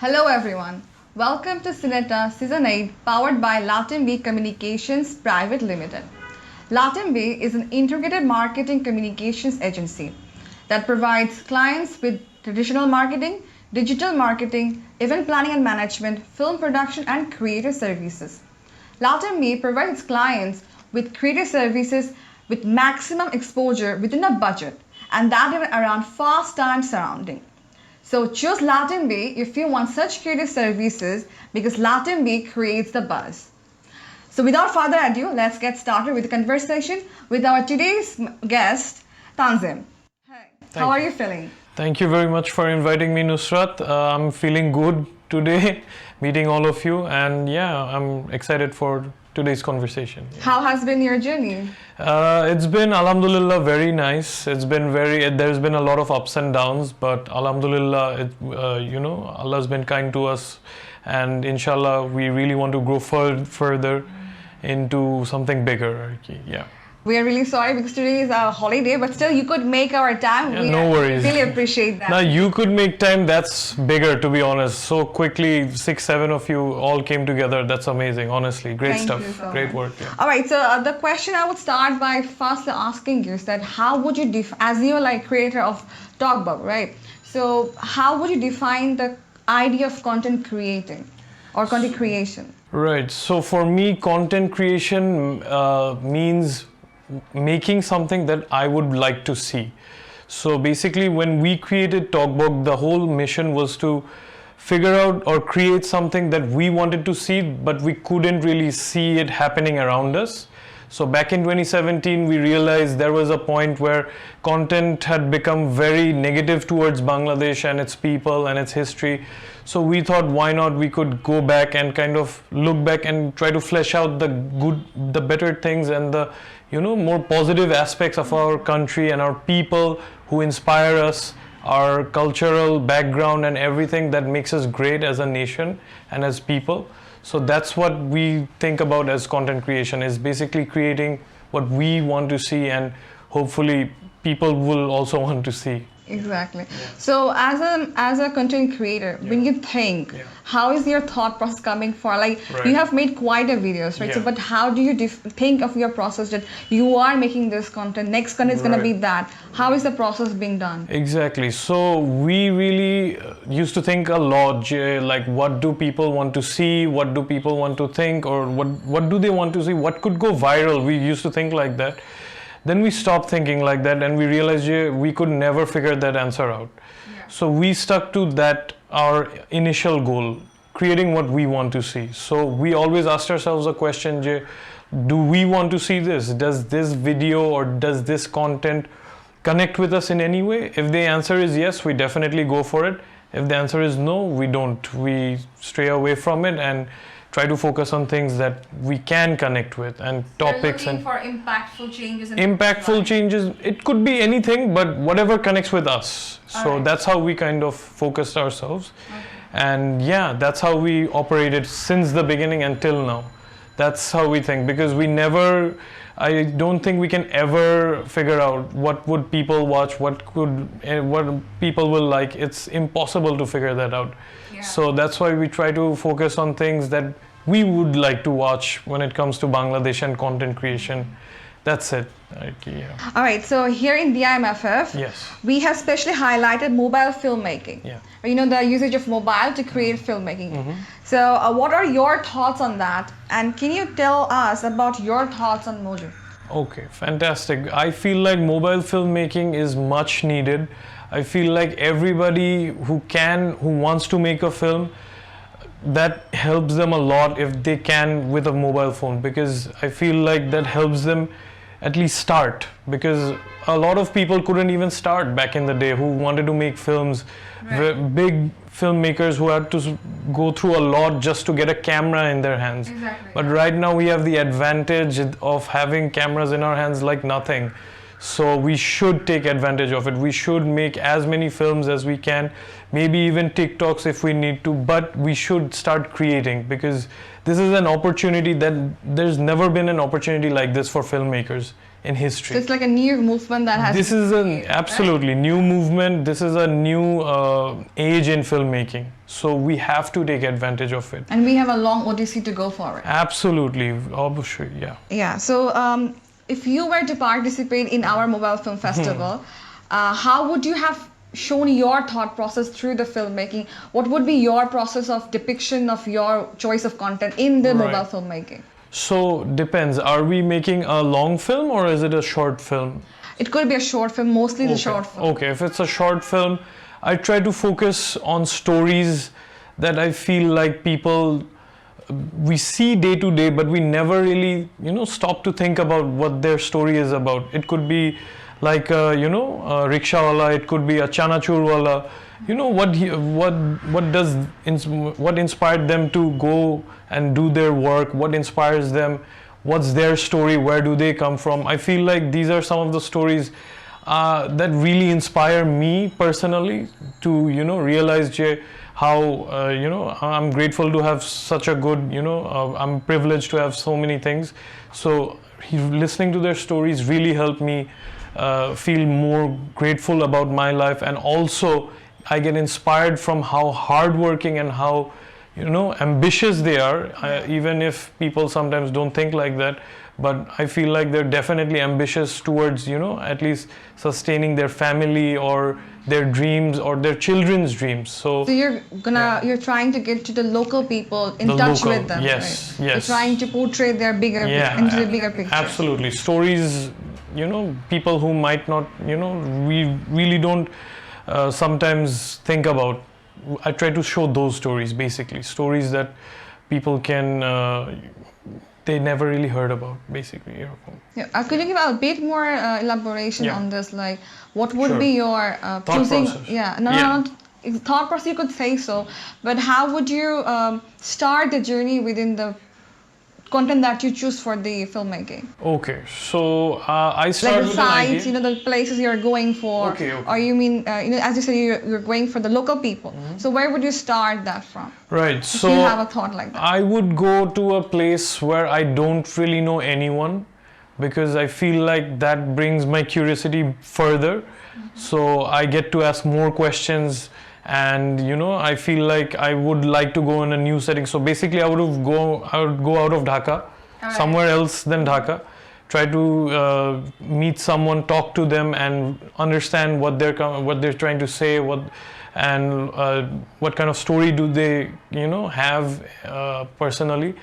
Hello everyone. Welcome to Cine'ta Season 8 powered by DIMFF Communications Private Limited. DIMFF is an integrated marketing communications agency that provides clients with traditional marketing, digital marketing, event planning and management, film production and creative services. DIMFF provides clients with creative services with maximum exposure within a budget and that even around fast time surrounding. So choose DIMFF if you want such creative services because DIMFF creates the buzz. So without further ado, let's get started with the conversation with our today's guest, Tanzim. Hey, how are you feeling? Thank you very much for inviting me, Nusrat. I'm feeling good today, meeting all of you, and yeah, I'm excited for today's conversation. Yeah. How has been your journey? It's been, alhamdulillah, very nice. There's been a lot of ups and downs, but alhamdulillah, Allah's been kind to us, and inshallah, we really want to grow further into something bigger. Yeah. We are really sorry because today is our holiday, but still you could make our time. Yeah, no worries. Really appreciate that. Now you could make time, that's bigger, to be honest. So quickly, 6, 7 of you all came together. That's amazing, honestly. Great Thank stuff. You so Great much. work. Yeah. All right, so the question I would start by firstly asking you is that how would you, as you're like creator of Togbog, right? So how would you define the idea of content creating or content creation? Right, so for me, content creation means making something that I would like to see. So basically, when we created Togbog, the whole mission was to figure out or create something that we wanted to see, but we couldn't really see it happening around us. So back in 2017, we realized there was a point where content had become very negative towards Bangladesh and its people and its history. So we thought, why not we could go back and kind of look back and try to flesh out the better things and the more positive aspects of our country and our people who inspire us, our cultural background and everything that makes us great as a nation and as people. So that's what we think about as content creation, is basically creating what we want to see and hopefully people will also want to see. Exactly. Yeah. So as a content creator, when you think, how is your thought process coming for? Like you have made quite a videos, right? Yeah. So, but how do you think of your process that you are making this content? Next content is going to be that. How is the process being done? Exactly. So we really used to think a lot, like what do people want to see? What do people want to think? Or what do they want to see? What could go viral? We used to think like that. Then we stopped thinking like that and we realized we could never figure that answer out. Yeah. So we stuck to that, our initial goal, creating what we want to see. So we always asked ourselves a question, do we want to see this? Does this video or does this content connect with us in any way? If the answer is yes, we definitely go for it. If the answer is no, we don't. We stray away from it and try to focus on things that we can connect with and topics. You're looking for impactful changes. Impactful changes. It could be anything, but whatever connects with us. So that's how we kind of focused ourselves. Okay. And yeah, that's how we operated since the beginning until now. That's how we think, because I don't think we can ever figure out what would people watch, what people will like. It's impossible to figure that out. Yeah. So that's why we try to focus on things that we would like to watch when it comes to Bangladesh and content creation. That's it. Yeah. All right, so here in DIMFF, we have specially highlighted mobile filmmaking. Yeah. The usage of mobile to create filmmaking. Mm-hmm. So what are your thoughts on that? And can you tell us about your thoughts on Mojo? Okay, fantastic. I feel like mobile filmmaking is much needed. I feel like everybody who wants to make a film, that helps them a lot if they can with a mobile phone, because I feel like that helps them at least start, because a lot of people couldn't even start back in the day who wanted to make films. Big filmmakers who had to go through a lot just to get a camera in their hands. Exactly. But right now we have the advantage of having cameras in our hands like nothing. So we should take advantage of it. We should make as many films as we can, maybe even TikToks if we need to, but we should start creating, because this is an opportunity that there's never been an opportunity like this for filmmakers in history. So it's like a new movement that has. This is an absolutely new movement. This is a new age in filmmaking. So we have to take advantage of it. And we have a long odyssey to go for it. Absolutely, obviously, yeah. Yeah. So if you were to participate in our mobile film festival, how would you have shown your thought process through the filmmaking? What would be your process of depiction of your choice of content in the mobile filmmaking? So depends. Are we making a long film or is it a short film? It could be a short film, mostly the short film. Okay, if it's a short film, I try to focus on stories that I feel like people we see day to day, but we never really, stop to think about what their story is about. It could be like a rickshawala, it could be a chanachurwala. What inspired them to go and do their work? What inspires them? What's their story? Where do they come from? I feel like these are some of the stories that really inspire me personally to realize how I'm grateful to have such a good I'm privileged to have so many things. So listening to their stories really helped me feel more grateful about my life, and also I get inspired from how hardworking and how ambitious they are, even if people sometimes don't think like that. But I feel like they're definitely ambitious towards at least sustaining their family or their dreams or their children's dreams. So you're trying to get to the local people, in touch with them. Yes, right? yes. You're trying to portray their bigger into the bigger picture. Absolutely, stories. People who might not we really don't sometimes think about. I try to show those stories, basically stories that people can they never really heard about, basically. Yeah. Could you give a bit more elaboration on this? Like, what would be your thought choosing? process? Not thought process. You could say so, but how would you start the journey within the content that you choose for the filmmaking? Okay, so I started like the sites, the places you're going for. Okay. Or you mean, as you said, you're going for the local people. Mm-hmm. So where would you start that from? Right. If so you have a thought like that. I would go to a place where I don't really know anyone, because I feel like that brings my curiosity further. Mm-hmm. So I get to ask more questions. And I feel like I would like to go in a new setting. So basically, I would go out of Dhaka, somewhere else than Dhaka, try to meet someone, talk to them, and understand what they're trying to say, what kind of story do they have personally.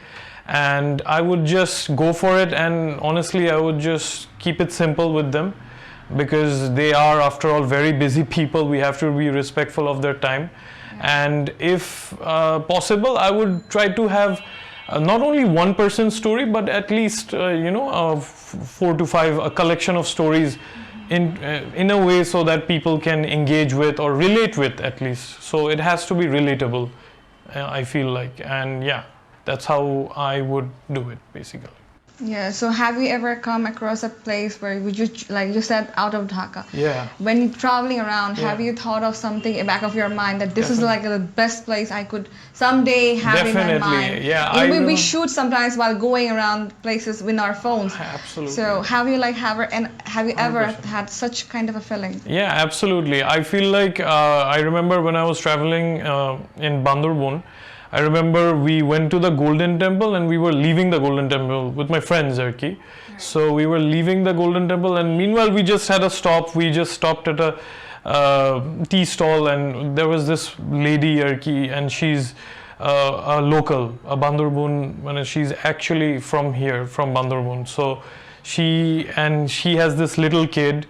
And I would just go for it, and honestly, I would just keep it simple with them, because they are, after all, very busy people. We have to be respectful of their time. And if possible, I would try to have not only one person's story, but at least 4 to 5, a collection of stories in a way so that people can engage with or relate with, at least. So it has to be relatable, I feel like. And yeah, that's how I would do it, basically. Yeah, so have you ever come across a place where like you said, out of Dhaka? Yeah. When you're traveling around, have you thought of something in the back of your mind that this is like the best place I could someday have in my mind? Yeah. We shoot sometimes while going around places with our phones. Absolutely. So have you ever had such kind of a feeling? Yeah, absolutely. I feel like I remember when I was traveling in Bandarban, I remember we went to the Golden Temple and we were leaving the Golden Temple with my friends, Arki. Right. So we were leaving the Golden Temple, and meanwhile we just had a stop. We just stopped at a tea stall, and there was this lady, Arki, and she's a local, a Bandarban, and she's actually from here, from Bandarban. So she has this little kid,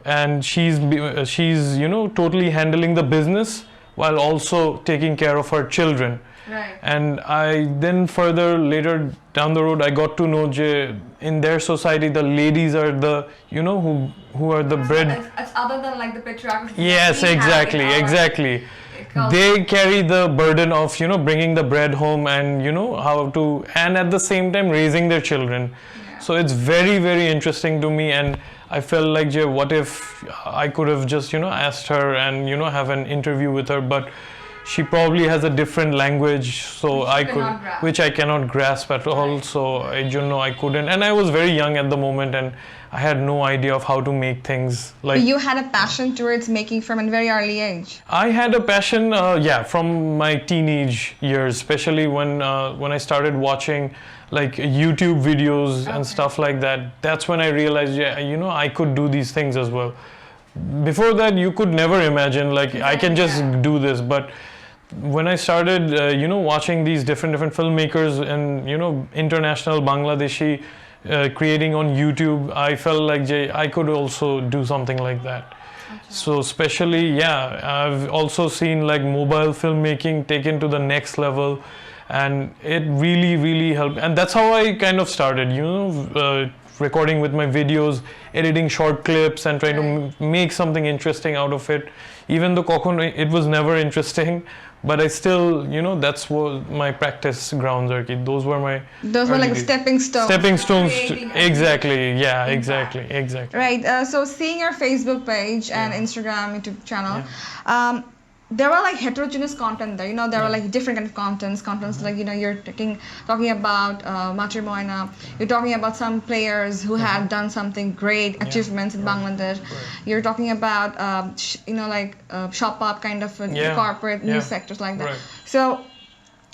and she's totally handling the business while also taking care of her children. Right. And I then further later down the road, I got to know in their society the ladies are the who are the bread. It's other than like the patriarchy. Yes, exactly. They carry the burden of bringing the bread home, and and at the same time raising their children. Yeah. So it's very, very interesting to me, and I felt like, what if I could have just asked her and have an interview with her, but she probably has a different language, so Which I you could, cannot grasp. which I cannot grasp at all. So I couldn't, and I was very young at the moment, and I had no idea of how to make things like. You had a passion towards making from a very early age. I had a passion, from my teenage years, especially when I started watching like YouTube videos and stuff like that. That's when I realized, I could do these things as well. Before that, you could never imagine like I can just do this, but when I started, watching these different filmmakers and international Bangladeshi creating on YouTube, I felt like I could also do something like that. So especially, I've also seen like mobile filmmaking taken to the next level, and it really helped. And that's how I kind of started, recording with my videos, editing short clips, and trying to make something interesting out of it. Even though it was never interesting, but I still, that's what my practice grounds are. Those were my. Those were like stepping stones. Stepping stones. Creating a Exactly. Yeah. Exactly. Right. So seeing your Facebook page and Instagram, YouTube channel, there were like heterogeneous content there. There were like different kind of contents like you're talking about Matrimoina. You're talking about some players who have done something great achievements in Bangladesh. You're talking about shop up kind of corporate news sectors like that. Right. So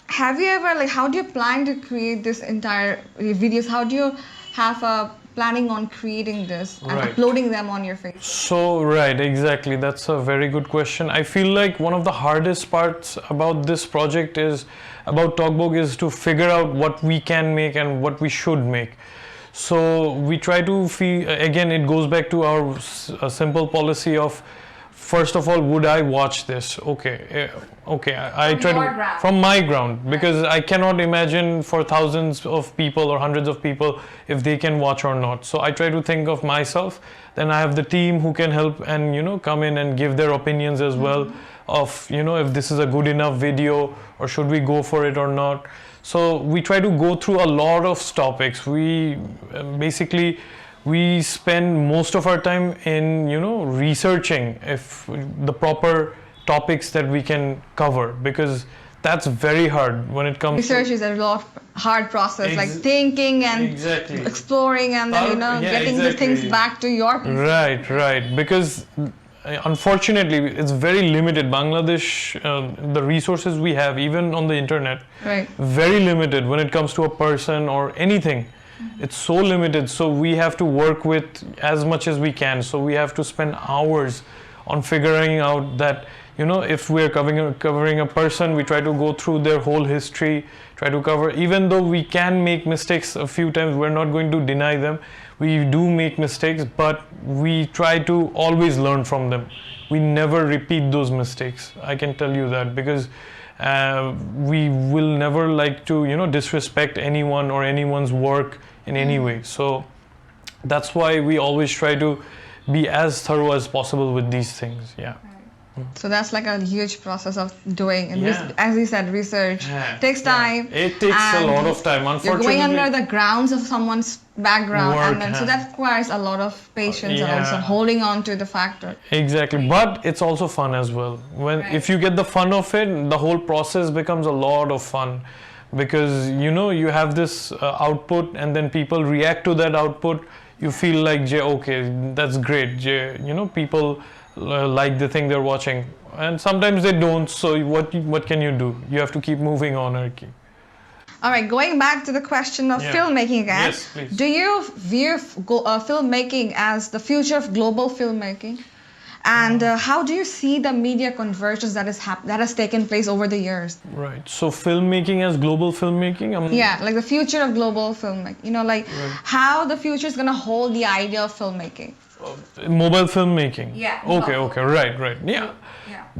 have you ever how do you plan to create this entire videos? How do you have a planning on creating this and uploading them on your Facebook? So, exactly. That's a very good question. I feel like one of the hardest parts about this project about Togbog is to figure out what we can make and what we should make. So we try to again, it goes back to our simple policy of, first of all, would I watch this? Okay. I try to from my ground, because I cannot imagine for thousands of people or hundreds of people if they can watch or not. So I try to think of myself. Then I have the team who can help and come in and give their opinions as well of if this is a good enough video or should we go for it or not. So we try to go through a lot of topics. We basically spend most of our time in researching if the proper topics that we can cover, because that's very hard when it comes research is a lot hard process, like thinking and exploring and then getting the things back to your people. Right, because unfortunately it's very limited. Bangladesh, the resources we have even on the internet, very limited when it comes to a person or anything. It's so limited, so we have to work with as much as we can. So we have to spend hours on figuring out that if we're covering a person, we try to go through their whole history, try to cover, even though we can make mistakes a few times, we're not going to deny them. We do make mistakes, but we try to always learn from them. We never repeat those mistakes, I can tell you that, because we will never like to disrespect anyone or anyone's work in any way. So that's why we always try to be as thorough as possible with these things. So that's like a huge process of doing, and as you said, research takes time. It takes a lot of time. Unfortunately, you're going under the grounds of someone's background, so that requires a lot of patience and also holding on to the factor. Exactly, but it's also fun as well. If you get the fun of it, the whole process becomes a lot of fun, because you have this output, and then people react to that output. You feel like, okay, that's great. People like the thing they're watching, and sometimes they don't. So what can you do? You have to keep moving on, Arki. All right, going back to the question of filmmaking again. Yes, please. Do you view filmmaking as the future of global filmmaking? And how do you see the media convergence that has taken place over the years? Right. So filmmaking as global filmmaking? Like the future of global filmmaking. How the future is going to hold the idea of filmmaking. Mobile filmmaking. Okay. Right. Yeah.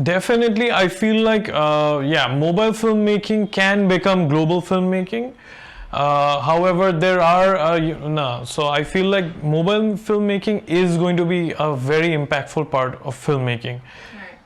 Definitely, I feel like mobile filmmaking can become global filmmaking. However, there are so I feel like mobile filmmaking is going to be a very impactful part of filmmaking.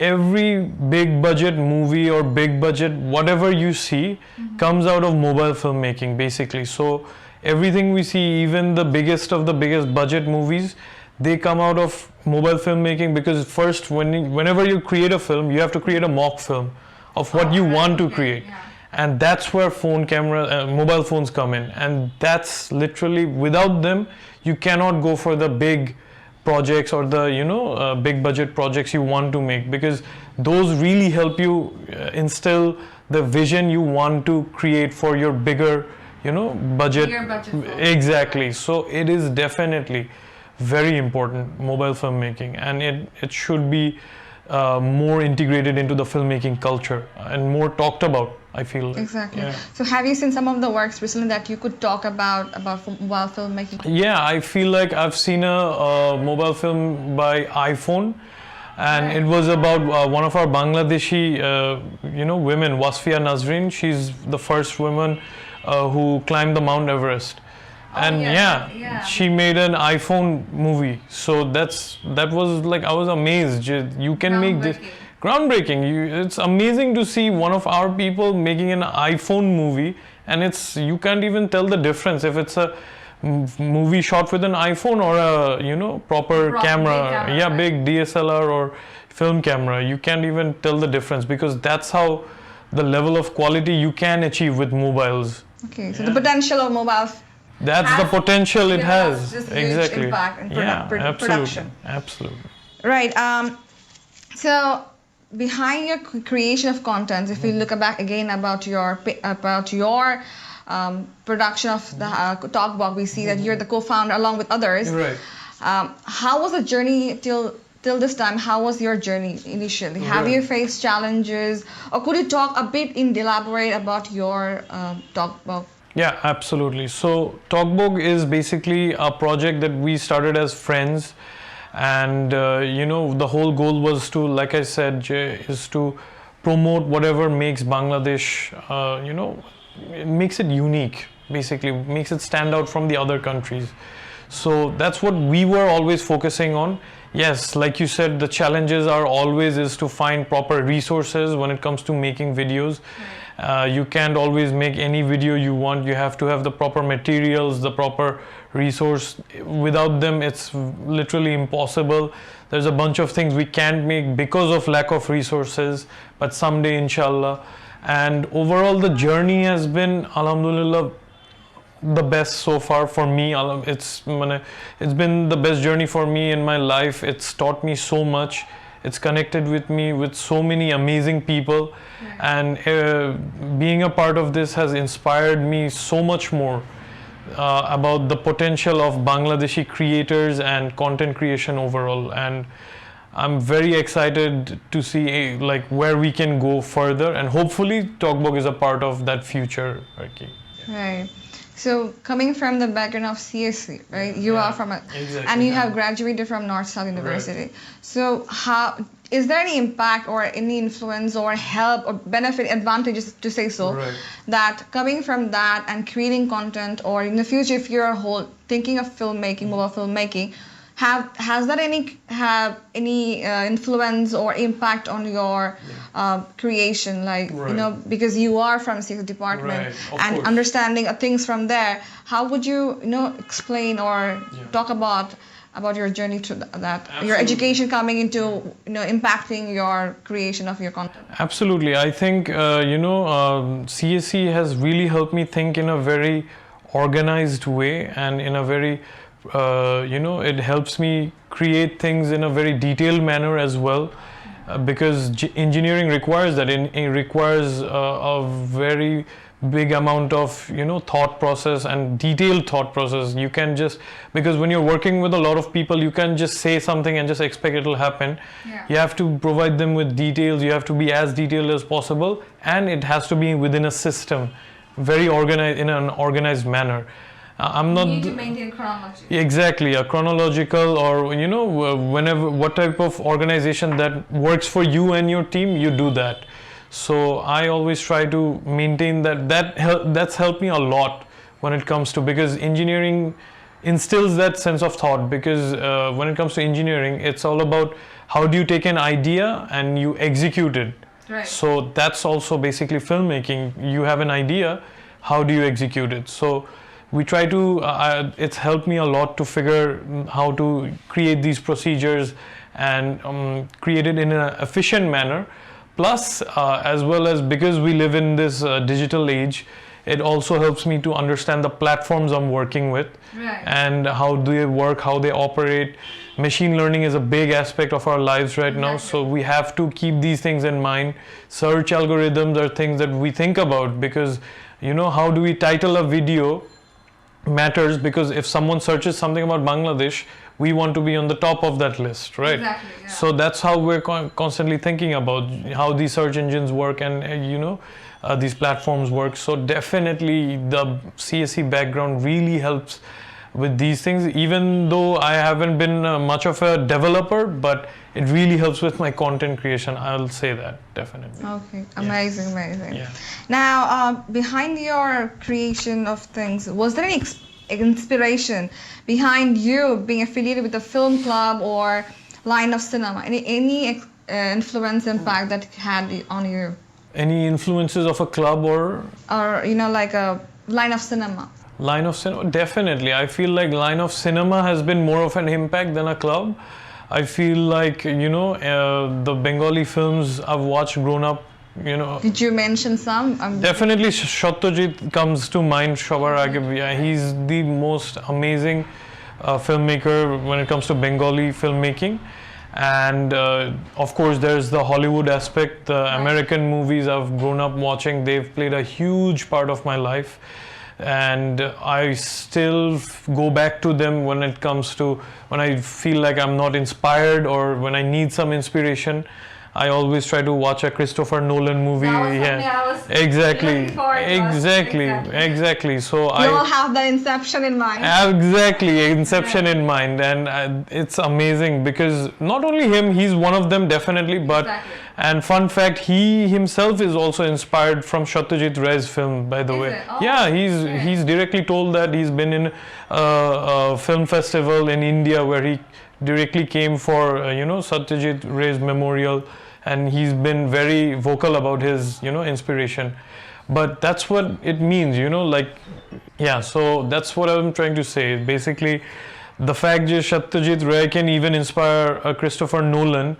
Every big budget movie or big budget whatever you see comes out of mobile filmmaking, basically. So everything we see, even the biggest of the biggest budget movies, they come out of mobile filmmaking, because first whenever you create a film, you have to create a mock film of what you want to create. And that's where mobile phones come in, and that's literally, without them you cannot go for the big projects or the big budget projects you want to make, because those really help you instill the vision you want to create for your bigger budget. Exactly. So it is definitely very important, mobile filmmaking, and it should be more integrated into the filmmaking culture and more talked about, I feel like. Exactly. Yeah. So have you seen some of the works recently that you could talk about mobile filmmaking? Yeah, I feel like I've seen a mobile film by iPhone, and it was about one of our Bangladeshi women, Wasfia Nazreen. She's the first woman who climbed the Mount Everest. And she made an iPhone movie. So that was like, I was amazed. You can make this groundbreaking. It's amazing to see one of our people making an iPhone movie, and you can't even tell the difference if it's a movie shot with an iPhone or a proper camera, big DSLR or film camera. You can't even tell the difference, because that's how the level of quality you can achieve with mobiles. Okay, so the potential of mobile. That's the potential it has. Exactly. Impact in production. Absolutely. Right. So behind your creation of content, if we look back again about your production of the Togbog, we see that you're the co-founder along with others. Right. How was the journey till this time? How was your journey initially? Have you faced challenges, or could you talk a bit elaborate about your Togbog? Yeah, absolutely. So Togbog is basically a project that we started as friends, and the whole goal was to, like I said, is to promote whatever makes Bangladesh, it makes it unique, basically makes it stand out from the other countries. So that's what we were always focusing on. Yes, like you said, the challenges are always is to find proper resources when it comes to making videos. You can't always make any video you want. You have to have the proper materials, the proper resource. Without them, it's literally impossible. There's a bunch of things we can't make because of lack of resources, but someday, inshallah. And overall, the journey has been, alhamdulillah, the best so far for me. It's been the best journey for me in my life. It's taught me so much. It's connected with me with so many amazing people, and being a part of this has inspired me so much more about the potential of Bangladeshi creators and content creation overall. And I'm very excited to see where we can go further, and hopefully Togbog is a part of that future. Right. So coming from the background of CSC, right? You are from and you have graduated from North South University. Right. So how is there any impact or any influence or help or benefit, advantages to say so, that coming from that and creating content, or in the future if you're thinking of filmmaking, mobile filmmaking, has that any influence or impact on your creation, because you are from CSC department and course. Understanding things from there, how would you explain or talk about your journey to that? Absolutely. Your education coming into impacting your creation of your content? Absolutely. I think CSC has really helped me think in a very organized way, and in a very it helps me create things in a very detailed manner as well, because engineering requires that. It requires a very big amount of thought process and detailed thought process. You can just, because when you're working with a lot of people, you can't just say something and just expect it'll happen. You have to provide them with details. You have to be as detailed as possible, and it has to be within a system, very organized, in an organized manner. I'm not. You need to maintain chronology. Exactly, a chronological, or what type of organization that works for you and your team, you do that. So I always try to maintain that. That's helped me a lot when it comes to, because engineering instills that sense of thought. Because when it comes to engineering, it's all about how do you take an idea and you execute it. Right. So that's also basically filmmaking. You have an idea, how do you execute it? So we try to, it's helped me a lot to figure how to create these procedures and create it in an efficient manner. Plus, as well as because we live in this digital age, it also helps me to understand the platforms I'm working with, Right. and how they work, how they operate. Machine learning is a big aspect of our lives right now, Exactly. so we have to keep these things in mind. Search algorithms are things that we think about, because how do we title a video matters, because if someone searches something about Bangladesh, we want to be on the top of that list, right? Exactly, yeah. So that's how we're constantly thinking about how these search engines work, and these platforms work. So definitely the CSE background really helps with these things, even though I haven't been much of a developer, but it really helps with my content creation. I'll say that definitely. Okay, amazing, amazing. Yeah. Now, behind your creation of things, was there any inspiration behind you being affiliated with a film club or line of cinema? Any influence, impact that it had on you, Any influences of a club or or like a line of cinema? line of cinema? Definitely. I feel like line of cinema has been more of an impact than a club. I feel like, the Bengali films I've watched grown up, Did you mention some? definitely Satyajit comes to mind. Shobar Age. Yeah, he's the most amazing filmmaker when it comes to Bengali filmmaking. And of course, there's the Hollywood aspect. The American movies I've grown up watching, they've played a huge part of my life. And I still go back to them when it comes to when I feel like I'm not inspired, or when I need some inspiration. I always try to watch a Christopher Nolan movie. That was something I was Exactly, looking forward to. exactly. So You all have that Inception in mind. Exactly, Inception in mind, and it's amazing because not only him, he's one of them definitely, but Exactly. and fun fact, he himself is also inspired from Satyajit Ray's film, by the Is way. it? Oh, Yeah, okay. he's directly told that he's been in a film festival in India where he directly came for Satyajit Ray's memorial, and he's been very vocal about his inspiration. But that's what it means, so that's what I'm trying to say. Basically, the fact that Satyajit Ray can even inspire Christopher Nolan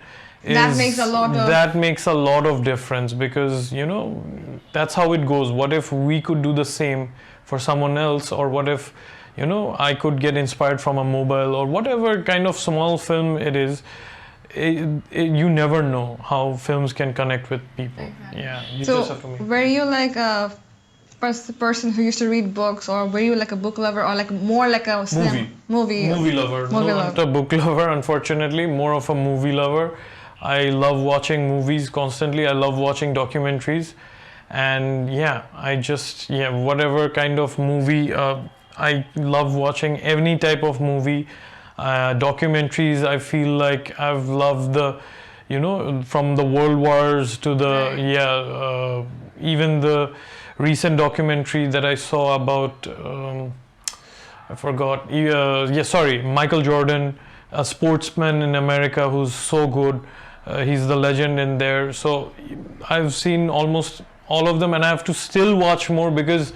That makes a lot of- that makes a lot of difference, because that's how it goes. What if we could do the same for someone else, or what if I could get inspired from a mobile or whatever kind of small film it is. You never know how films can connect with people. Exactly. Yeah, you So, just have to make. were you like a person who used to read books, or were you like a book lover, or like more like a movie Lover. Movie No, lover. not a book lover, unfortunately. More of a movie lover. I love watching movies constantly. I love watching documentaries, and whatever kind of movie. I love watching any type of movie. Documentaries, I feel like I've loved from the world wars to the even the recent documentary that I saw about I forgot Michael Jordan, a sportsman in America who's so good. He's the legend in there. So I've seen almost all of them, and I have to still watch more because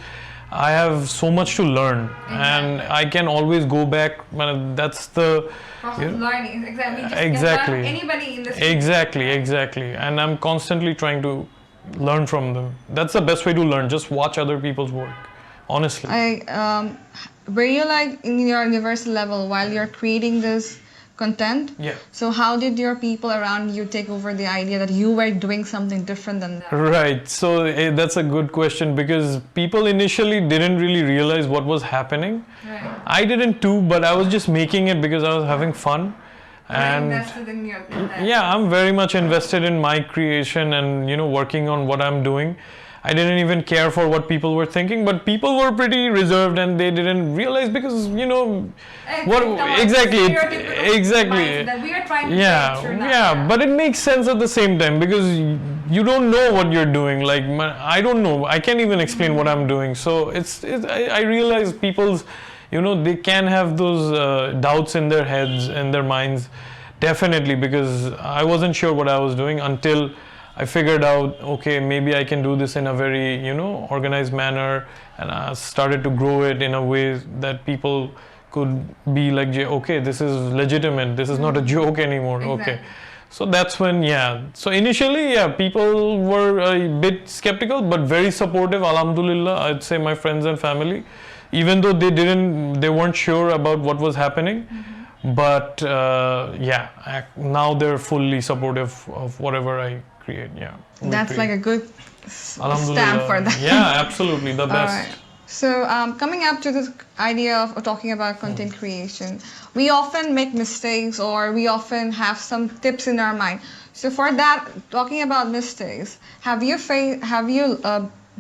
I have so much to learn, and I can always go back. That's the process of learning. Exactly. Anybody in this. Exactly. And I'm constantly trying to learn from them. That's the best way to learn. Just watch other people's work. Honestly. Were you like in your universal level while you're creating this content? Yeah. So how did your people around you take over the idea that you were doing something different than that? Right. So that's a good question, because people initially didn't really realize what was happening. Right. I didn't too, but I was just making it because I was having fun. And invested in that. yeah, I'm very much invested in my creation and working on what I'm doing. I didn't even care for what people were thinking, but people were pretty reserved and they didn't realize, because exactly That we are trying to create through that. but it makes sense at the same time, because you don't know what you're doing. Like I don't know, I can't even explain what I'm doing. So I realize people's they can have those doubts in their heads and their minds, definitely, because I wasn't sure what I was doing until I figured out, okay, maybe I can do this in a very, organized manner, and I started to grow it in a way that people could be like, okay, this is legitimate, this is not a joke anymore. Exactly. Okay. So that's when, yeah. So initially, yeah, people were a bit skeptical, but very supportive. Alhamdulillah, I'd say my friends and family, even though they weren't sure about what was happening. But yeah, now they're fully supportive of whatever I create. Yeah. That's like a good Alhamdulillah. stamp for that. Yeah, absolutely, the best. All right. So coming up to this idea of talking about content creation, we often make mistakes or we often have some tips in our mind. So for that, talking about mistakes, have you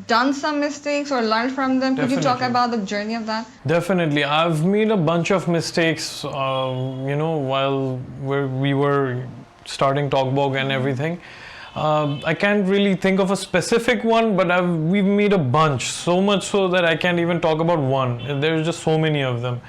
done some mistakes or learned from them? Could you talk Definitely. about the journey of that? Definitely, I've made a bunch of mistakes, while we were starting Togbog and everything. I can't really think of a specific one, but we've made a bunch, so much so that I can't even talk about one. There's just so many of them.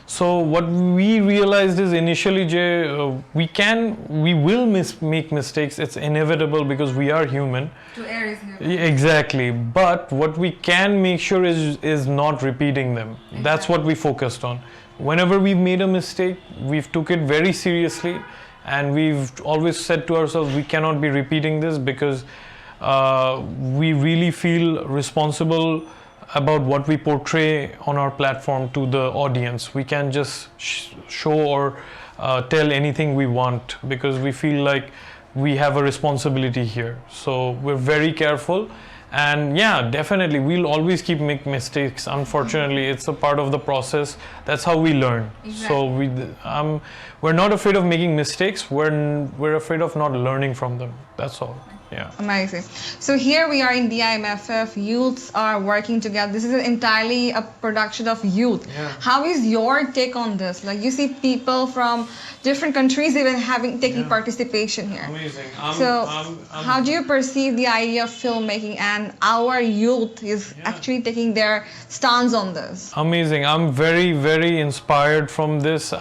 So what we realized is initially, Jay, we will make mistakes. It's inevitable because we are human. To err is human. Exactly. But what we can make sure is not repeating them. Exactly. That's what we focused on. Whenever we've made a mistake, we've took it very seriously. And we've always said to ourselves, we cannot be repeating this because we really feel responsible about what we portray on our platform to the audience. We can't just show or tell anything we want because we feel like we have a responsibility here. So we're very careful. And yeah, definitely, we'll always keep making mistakes. Unfortunately, it's a part of the process. That's how we learn. Exactly. So we're not afraid of making mistakes. We're afraid of not learning from them. That's all. Yeah. Amazing. So here we are in DIMFF. Youths are working together. This is entirely a production of youth. Yeah. How is your take on this? Like you see people from different countries even taking participation here. Amazing. How do you perceive the idea of filmmaking and our youth is actually taking their stance on this? Amazing. I'm very, very inspired from this.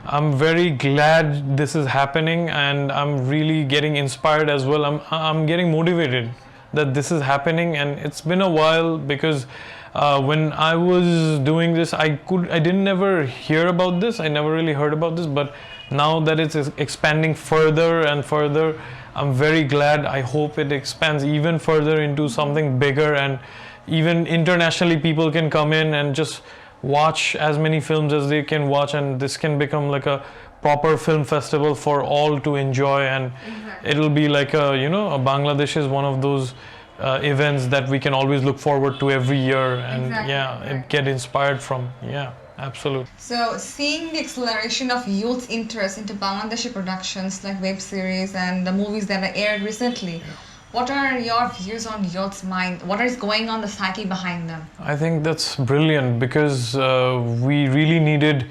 I'm very glad this is happening and I'm really getting inspired as well. I'm getting motivated that this is happening, and it's been a while because when I was doing this, I didn't ever hear about this. I never really heard about this, but now that it's expanding further and further, I'm very glad. I hope it expands even further into something bigger, and even internationally people can come in and just watch as many films as they can watch, and this can become like a proper film festival for all to enjoy, and it'll be like Bangladesh is one of those events that we can always look forward to every year, and get inspired from. Absolutely. So seeing the acceleration of youth interest into Bangladeshi productions like web series and the movies that are aired recently, what are your views on youth's mind? What is going on the psyche behind them? I think that's brilliant because we really needed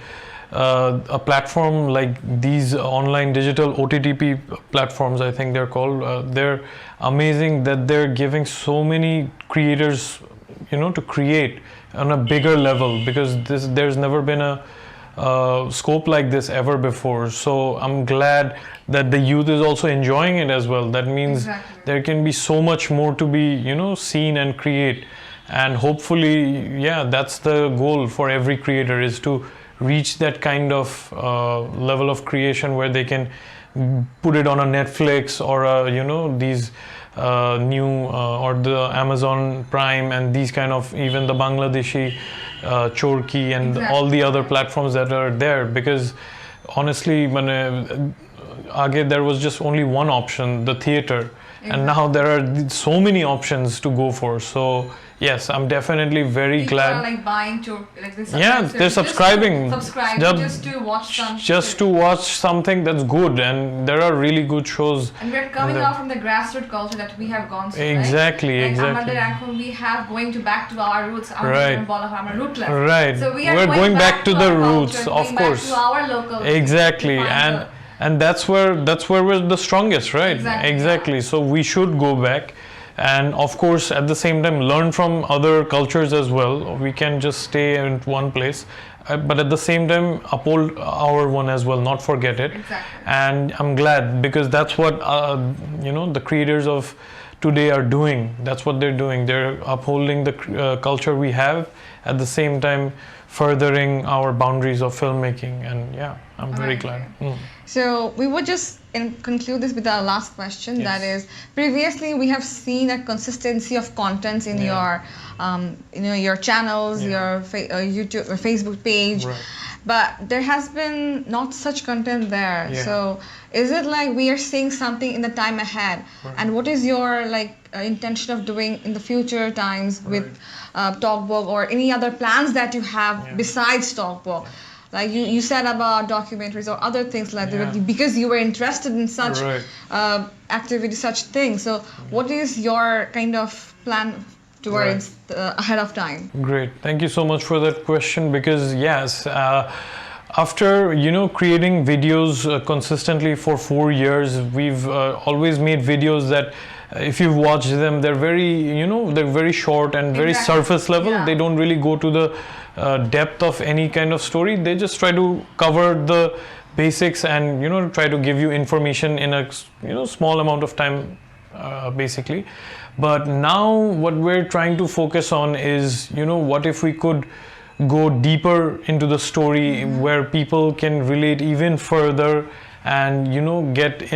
a platform like these online digital OTT platforms, I think they're called. They're amazing that they're giving so many creators, to create on a bigger level, because there's never been a scope like this ever before. So I'm glad that the youth is also enjoying it as well. That means there can be so much more to be seen and create, and hopefully that's the goal for every creator, is to reach that kind of level of creation where they can put it on a Netflix or these new or the Amazon Prime and these kind of, even the Bangladeshi Chorki and all the other platforms that are there. Because honestly, there was just only one option, the theater, and now there are so many options to go for. So yes, I'm definitely very glad. People are like buying to they're subscribing. Just to watch something. Just to watch something that's good, and there are really good shows. And we're coming out from the grassroots culture that we have gone through. Exactly. We have back to our roots. Rootless. Right. So we're going back to the roots, of course. Back to our local. Exactly, and that's where we're the strongest, right? Exactly. So we should go back. And of course, at the same time, learn from other cultures as well. We can just stay in one place, but at the same time, uphold our one as well, not forget it. And I'm glad, because that's what the creators of today are doing. That's what they're doing. They're upholding the culture we have, at the same time furthering our boundaries of filmmaking. And yeah, I'm very glad. So we would just conclude this with our last question. Yes. That is, previously we have seen a consistency of contents in your, your channels, your YouTube or Facebook page. Right. But there has been not such content there. Yeah. So is it like we are seeing something in the time ahead? Right. And what is your intention of doing in the future times with Togbog, or any other plans that you have besides Togbog? Like you said about documentaries or other things like that, because you were interested in such activities, such things. So what is your kind of plan towards ahead of time? Great, thank you so much for that question, because yes, after creating videos consistently for 4 years, we've always made videos that if you've watched them, they're very they're very short and very surface level. They don't really go to the depth of any kind of story. They just try to cover the basics and try to give you information in a small amount of time, basically. But now what we're trying to focus on is what if we could go deeper into the story, where people can relate even further, and get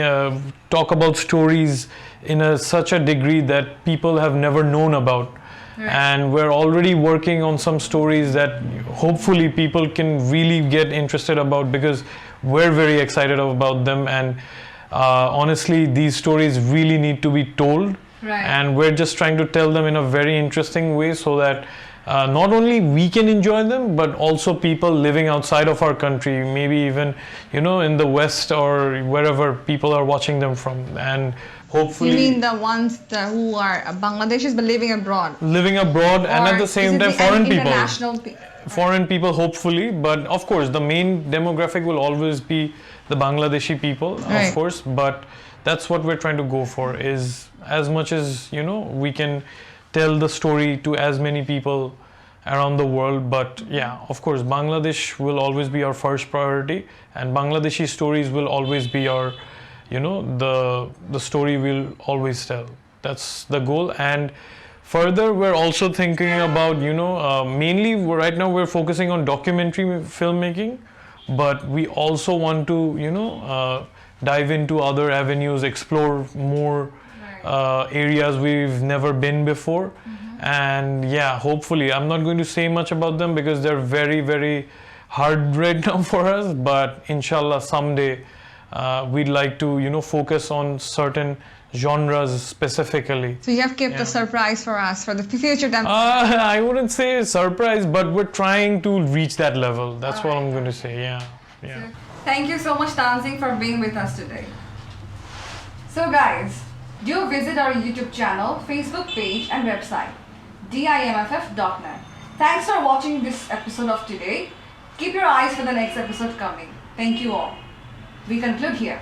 talk about stories in such a degree that people have never known about. And we're already working on some stories that hopefully people can really get interested about, because we're very excited about them. And honestly, these stories really need to be told. And we're just trying to tell them in a very interesting way, so that not only we can enjoy them, but also people living outside of our country, maybe even in the West or wherever people are watching them from. And hopefully, you mean the ones who are Bangladeshis but living abroad? Living abroad, or and at the same time foreign people, hopefully. But of course, the main demographic will always be the Bangladeshi people, of course. But that's what we're trying to go for, is as much as we can tell the story to as many people around the world. But yeah, of course, Bangladesh will always be our first priority, and Bangladeshi stories will always be our the story we'll always tell. That's the goal. And further, we're also thinking about mainly right now we're focusing on documentary filmmaking, but we also want to dive into other avenues, explore more areas we've never been before. And yeah, hopefully, I'm not going to say much about them because they're very, very hard right now for us, but inshallah someday we'd like to focus on certain genres specifically. So you have kept a surprise for us for the future time. I wouldn't say surprise, but we're trying to reach that level. That's what I'm going to say. Yeah. So, thank you so much, Tanzim, for being with us today. So guys, do visit our YouTube channel, Facebook page and website, DIMFF.net. Thanks for watching this episode of today. Keep your eyes for the next episode coming. Thank you all. We conclude here.